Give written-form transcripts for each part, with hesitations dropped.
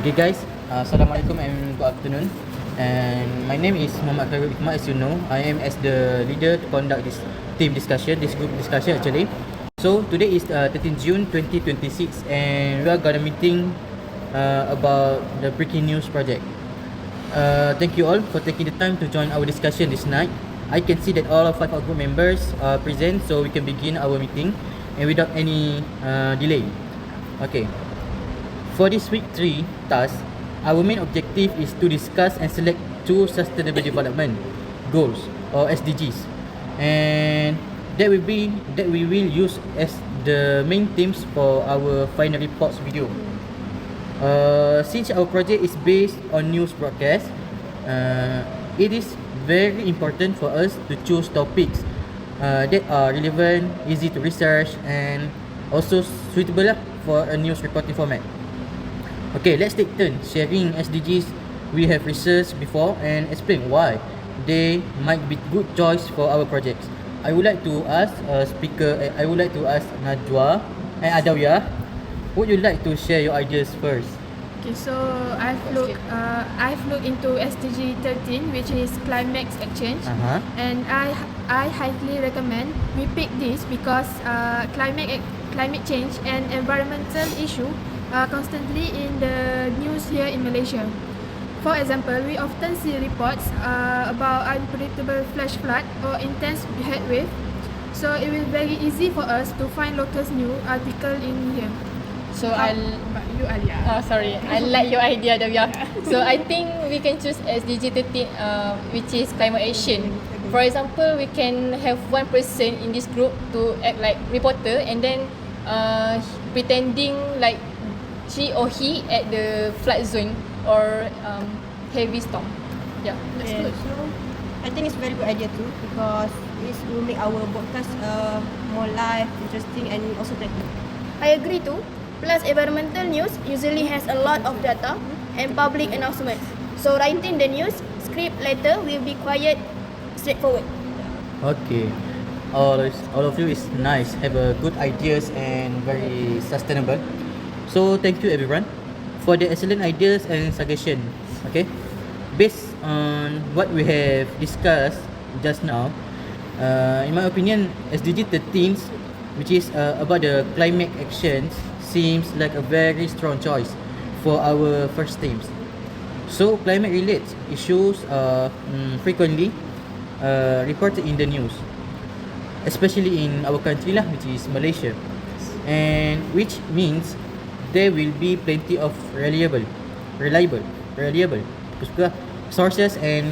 Okay guys, Assalamualaikum and good afternoon. And my name is Muhammad Khairul Hikmat. As you know, I am as the leader to conduct this team discussion, this group discussion actually. So today is 13 June 2026 and we are gonna meeting about the breaking news project. Thank you all for taking the time to join our discussion this night. I can see that all of 5 our group members are present, so we can begin our meeting and without any delay. Okay. For this week 3 task, our main objective is to discuss and select 2 sustainable development goals or SDGs, and that we will use as the main themes for our final reports video. Since our project is based on news broadcast, it is very important for us to choose topics that are relevant, easy to research, and also suitable for a news reporting format. Okay, let's take turn sharing SDGs we have researched before and explain why they might be good choice for our projects. I would like to ask Najwa and Adawiyah, would you like to share your ideas first? Okay, so I've looked into SDG 13, which is climate exchange, and I highly recommend we pick this because climate change and environmental issue are constantly in the news here in Malaysia. For example, we often see reports about unpredictable flash flood or intense heat wave, so it will be very easy for us to find local news article in here. So I like your idea, Davia. So I think we can choose SDG 13, which is climate action. For example, we can have one person in this group to act like reporter and then pretending like she or he at the flood zone or heavy storm. Yeah, that's good. So I think it's a very good idea too because it will make our broadcast more live, interesting, and also technical. I agree too. Plus, environmental news usually has a lot of data and public announcements. So writing the news script later will be quite straightforward. Okay, all of you is nice, have a good ideas and very sustainable. So thank you everyone for the excellent ideas and suggestion. Okay, based on what we have discussed just now, in my opinion, SDG 13, which is about the climate actions, seems like a very strong choice for our first themes. So climate related issues are frequently reported in the news, especially in our country lah, which is Malaysia, and which means there will be plenty of reliable sources and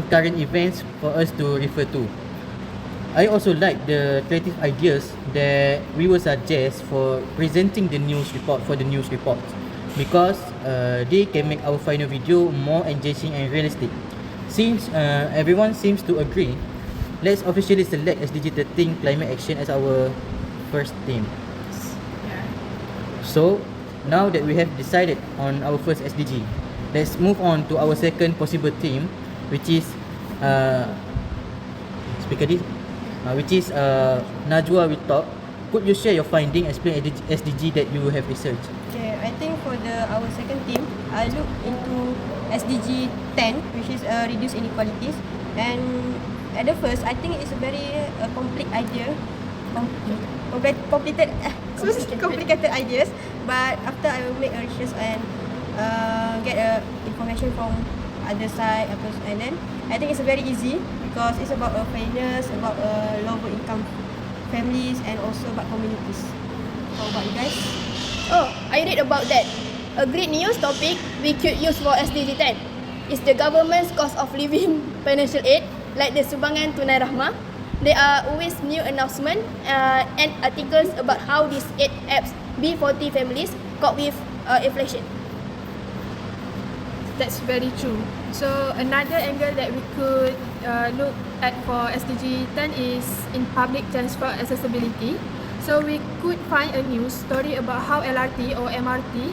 current events for us to refer to. I also like the creative ideas that we will suggest for presenting the news report for the news reports because they can make our final video more engaging and realistic. Since everyone seems to agree, let's officially select SDG 13 climate action as our first theme. So now that we have decided on our first SDG, let's move on to our second possible theme, which is Najwa will talk. Could you share your finding, explain SDG that you have researched? Okay, I think for our second theme, I look into SDG 10, which is reduce inequalities. And at the first, I think it's a very complete idea, complicated ideas. But after I will make a research and get information from other side, and then I think it's very easy because it's about fairness, about lower income families, and also about communities. How about you guys? Oh, I read about that. A great news topic we could use for SDG 10 is the government's cost of living financial aid, like the Sumbangan Tunai Rahmah. There are always new announcements and articles about how these aid apps B40 families cope with inflation. That's very true. So another angle that we could look at for SDG 10 is in public transport accessibility. So we could find a news story about how LRT or MRT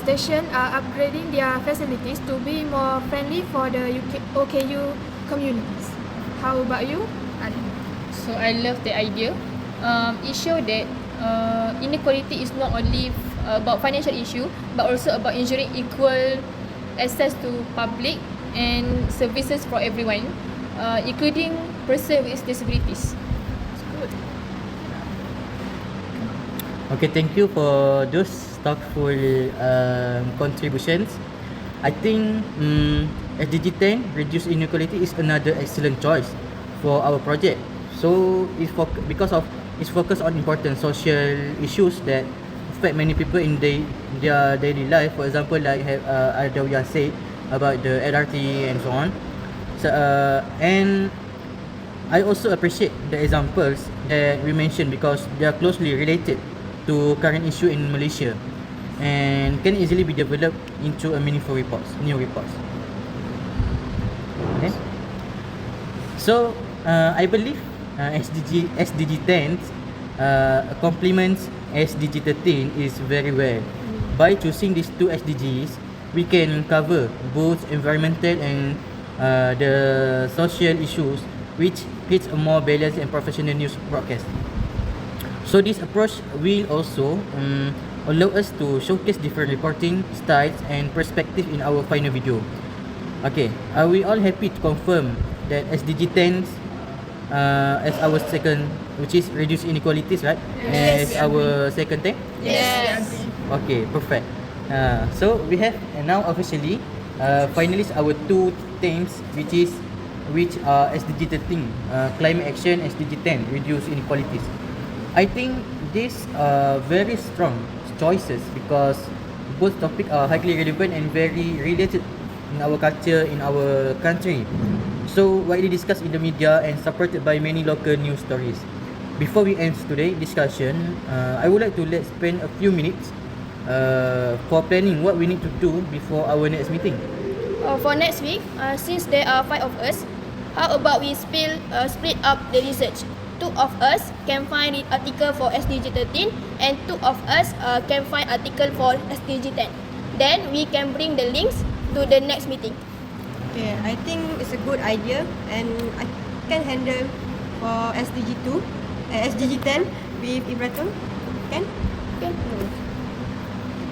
stations are upgrading their facilities to be more friendly for the OKU communities. How about you, Adam? So I love the idea. It shows that inequality is not only about financial issue, but also about ensuring equal access to public and services for everyone, including person with disabilities. Okay, thank you for those thoughtful contributions. I think SDG 10, reduce inequality, is another excellent choice for our project. So because of its focus on important social issues that affect many people in their daily life. For example, like Adawiyah said about the LRT and so on. So and I also appreciate the examples that we mentioned because they are closely related to current issue in Malaysia and can easily be developed into a meaningful new reports. Okay. So I believe SDG 10 complements SDG 13 is very well. By choosing these two SDGs, we can cover both environmental and the social issues, which creates a more balanced and professional news broadcast. So this approach will also allow us to showcase different reporting styles and perspective in our final video. Okay, are we all happy to confirm that SDG 10 as our second, which is reduce inequalities, right? Yes. As our second thing? Yes. Okay, perfect. So we have now officially finalized our two themes, which are SDG 13, climate action, SDG 10, reduce inequalities. I think these are very strong choices because both topics are highly relevant and very related in our culture, in our country. So widely discussed in the media and supported by many local news stories. Before we end today's discussion, I would like to let's spend a few minutes for planning what we need to do before our next meeting. For next week, since there are 5 of us, how about we split up the research? 2 of us can find the article for SDG 13 and 2 of us can find article for SDG 10. Then we can bring the links to the next meeting. Okay, I think it's a good idea and I can handle for SDG 10 with Ibrahim. Can? Okay.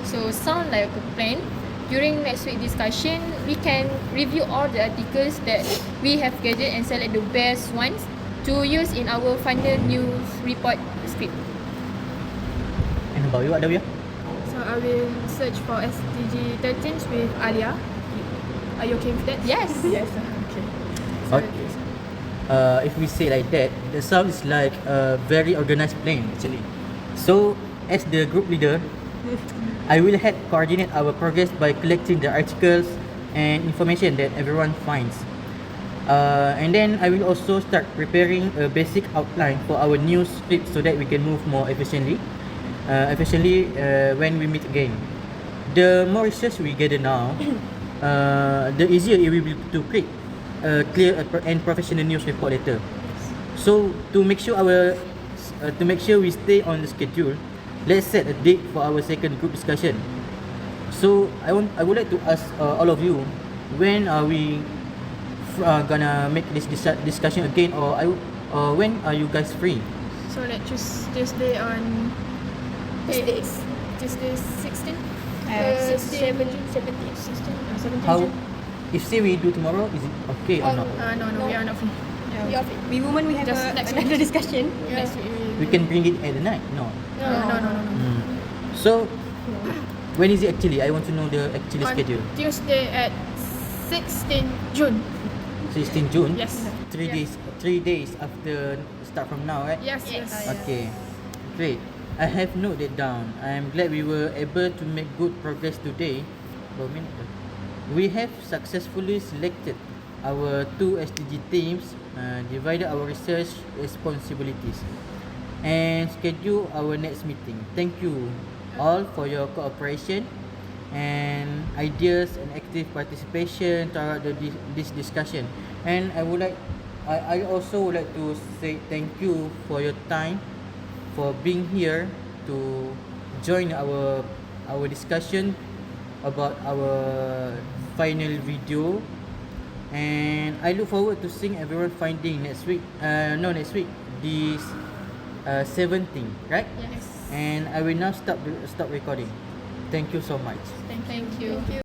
So sound like a plan. During next week discussion, we can review all the articles that we have gathered and select the best ones to use in our final news report script. And about you, Adawiyah? So I will search for SDG 13 with Alia. Are you okay with that? Yes. Yes. Okay. Okay. If we say like that, the sounds like a very organized plan actually. So as the group leader, I will help coordinate our progress by collecting the articles and information that everyone finds. And then I will also start preparing a basic outline for our news script so that we can move more efficiently when we meet again. The more research we gather now, the easier it will be to create a clear and professional news report later. So to make sure we stay on the schedule, let's set a date for our second group discussion. So I would like to ask all of you, when are we gonna make this discussion again, or when are you guys free? So let's choose Tuesday on Tuesday 16. 17. 17 How, June. if say we do tomorrow, is it okay or not? No, we are not free. You are free. We women, we have Just next another week. discussion. Next week We can bring it at the night. No. No. So when is it actually? I want to know the actual On schedule. Tuesday at 16 June. 16 June. Yes. 3 days after start from now, right? Yes. Okay, great. I have noted down. I am glad we were able to make good progress today. We have successfully selected our 2 SDG teams, divided our research responsibilities, and schedule our next meeting. Thank you all for your cooperation and ideas and active participation throughout this discussion. And I also would like to say thank you for your time, for being here to join our discussion about our final video. And I look forward to seeing everyone finding next week. This 17th, right? Yes. And I will now stop recording. Thank you so much. Thank you.